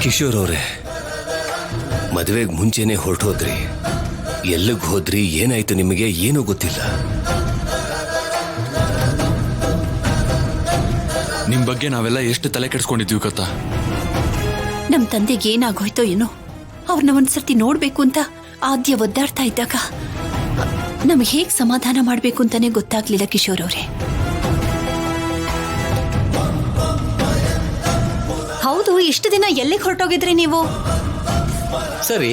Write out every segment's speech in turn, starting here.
ಕಿಶೋರ್ ಅವರೇ, ಮದುವೆಗೆ ಮುಂಚೆನೆ ಹೊರಟೋದ್ರಿ. ಎಲ್ಲಿಗೆ ಹೋದ್ರಿ, ಏನಾಯ್ತು ನಿಮಗೆ ಏನೂ ಗೊತ್ತಿಲ್ಲ. ನಿಮ್ ಬಗ್ಗೆ ನಾವೆಲ್ಲ ಎಷ್ಟು ತಲೆ ಕೆಡಿಸ್ಕೊಂಡಿದ್ವಿ ಗೊತ್ತಾ? ನಮ್ ತಂದೆಗೆ ಏನಾಗೋಯ್ತೋ ಏನೋ, ಅವ್ರನ್ನ ಒಂದ್ಸರ್ತಿ ನೋಡ್ಬೇಕು ಅಂತ ಆದ್ಯ ಒದ್ದಾಡ್ತಾ ಇದ್ದಾಗ ನಮ್ಗೆ ಹೇಗ್ ಸಮಾಧಾನ ಮಾಡ್ಬೇಕು ಅಂತಾನೆ ಗೊತ್ತಾಗ್ಲಿಲ್ಲ ಕಿಶೋರ್ ಅವ್ರೆ. ಹೌದು, ಇಷ್ಟು ದಿನ ಎಲ್ಲಿಗೆ ಹೊರಟೋಗಿದ್ರಿ ನೀವು? ಸರಿ,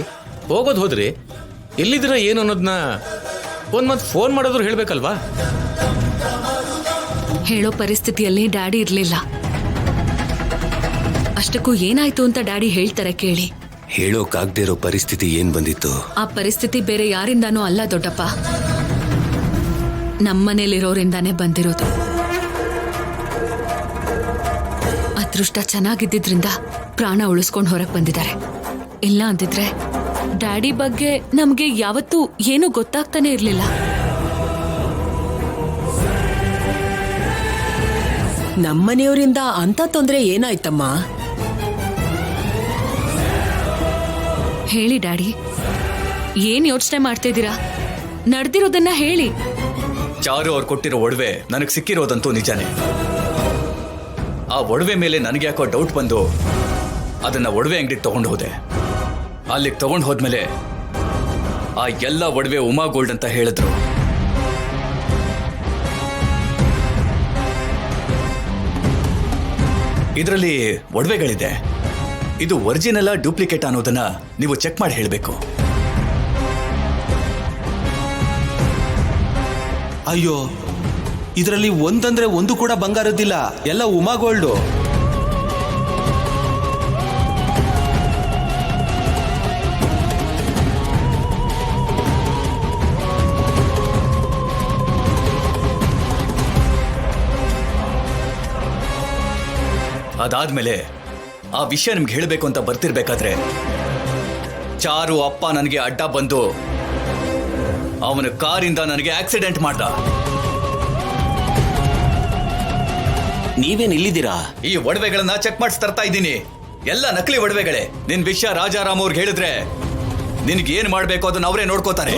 ಹೋಗೋದು ಹೋದ್ರಿ, ಎಲ್ಲಿದ್ದೀರಾ ಏನು ಅನ್ನೋದನ್ನ ಒಂದ್ ಮಾತು ಫೋನ್ ಮಾಡೋದ್ರು ಹೇಳ್ಬೇಕಲ್ವಾ? ಹೇಳೋ ಪರಿಸ್ಥಿತಿಯಲ್ಲಿ ಡ್ಯಾಡಿ ಇರ್ಲಿಲ್ಲ. ಅಷ್ಟಕ್ಕೂ ಏನಾಯ್ತು ಅಂತ ಡ್ಯಾಡಿ ಹೇಳ್ತಾರೆ ಕೇಳಿ. ಹೇಳೋಕಾಗ್ದೇ ಇರೋ ಪರಿಸ್ಥಿತಿ ಏನ್ ಬಂದಿತ್ತು? ಆ ಪರಿಸ್ಥಿತಿ ಬೇರೆ ಯಾರಿಂದಾನೂ ಅಲ್ಲ ದೊಡ್ಡಪ್ಪ, ನಮ್ಮನೇಲಿರೋರಿಂದಾನೇ ಬಂದಿರೋದು. ಅದೃಷ್ಟ ಚೆನ್ನಾಗಿದ್ದಿದ್ರಿಂದ ಪ್ರಾಣ ಉಳಿಸ್ಕೊಂಡು ಹೊರಗೆ ಬಂದಿದ್ದಾರೆ. ಇಲ್ಲ ಅಂತಿದ್ರೆ ಡ್ಯಾಡಿ ಬಗ್ಗೆ ನಮ್ಗೆ ಯಾವತ್ತೂ ಏನೂ ಗೊತ್ತಾಗ್ತಾನೆ ಇರ್ಲಿಲ್ಲ. ನಮ್ಮನೆಯವರಿಂದ ಅಂತ ತೊಂದ್ರೆ ಏನಾಯ್ತಮ್ಮ? ಹೇಳಿ ಡ್ಯಾಡಿ, ಏನ್ ಯೋಚನೆ ಮಾಡ್ತಿದ್ದೀರಾ? ನಡೆದಿರೋದನ್ನ ಹೇಳಿ. ಚಾರು ಅವ್ರು ಕೊಟ್ಟಿರೋ ಒಡವೆ ನನಗೆ ಸಿಕ್ಕಿರೋದಂತೂ ನಿಜಾನೇ. ಆ ಒಡವೆ ಮೇಲೆ ನನಗೆ ಯಾಕೋ ಡೌಟ್ ಬಂದು ಅದನ್ನ ಒಡವೆ ಅಂಗಡಿಗೆ ತಗೊಂಡು ಹೋದೆ. ಅಲ್ಲಿಗೆ ತಗೊಂಡು ಹೋದ್ಮೇಲೆ ಆ ಎಲ್ಲ ಒಡವೆ ಉಮಾ ಗೋಲ್ಡ್ ಅಂತ ಹೇಳಿದ್ರು. ಇದರಲ್ಲಿ ಒಡವೆಗಳಿದೆ. ಇದು ಒರಿಜಿನಲ್ ಡೂಪ್ಲಿಕೇಟ್ ಅನ್ನೋದನ್ನ ನೀವು ಚೆಕ್ ಮಾಡಿ ಹೇಳಬೇಕು. ಅಯ್ಯೋ, ಇದರಲ್ಲಿ ಒಂದಂದ್ರೆ ಒಂದು ಕೂಡ ಬಂಗಾರದಿಲ್ಲ, ಎಲ್ಲ ಉಮಾ ಗೋಲ್ಡು. ಅದಾದ್ಮೇಲೆ ಆ ವಿಷಯ ನಿಮ್ಗೆ ಹೇಳಬೇಕು ಅಂತ ಬರ್ತಿರ್ಬೇಕಾದ್ರೆ ಚಾರು ಅಪ್ಪ ನನಗೆ ಅಡ್ಡ ಬಂದು ಅವನ ಕಾರಿಂದ ನನಗೆ ಆಕ್ಸಿಡೆಂಟ್ ಮಾಡ್ದ. ನೀವೇನ್ ಇಲ್ಲಿದ್ದೀರಾ? ಈ ಒಡವೆಗಳನ್ನ ಚೆಕ್ ಮಾಡಿಸಿ ತರ್ತಾ ಇದ್ದೀನಿ. ಎಲ್ಲ ನಕಲಿ ಒಡವೆಗಳೇ. ನಿನ್ ವಿಷಯ ರಾಜಾರಾಮ್ ಅವ್ರಿಗೆ ಹೇಳಿದ್ರೆ ನಿನ್ಗೆ ಏನ್ ಮಾಡ್ಬೇಕು ಅದನ್ನ ಅವರೇ ನೋಡ್ಕೋತಾರೆ.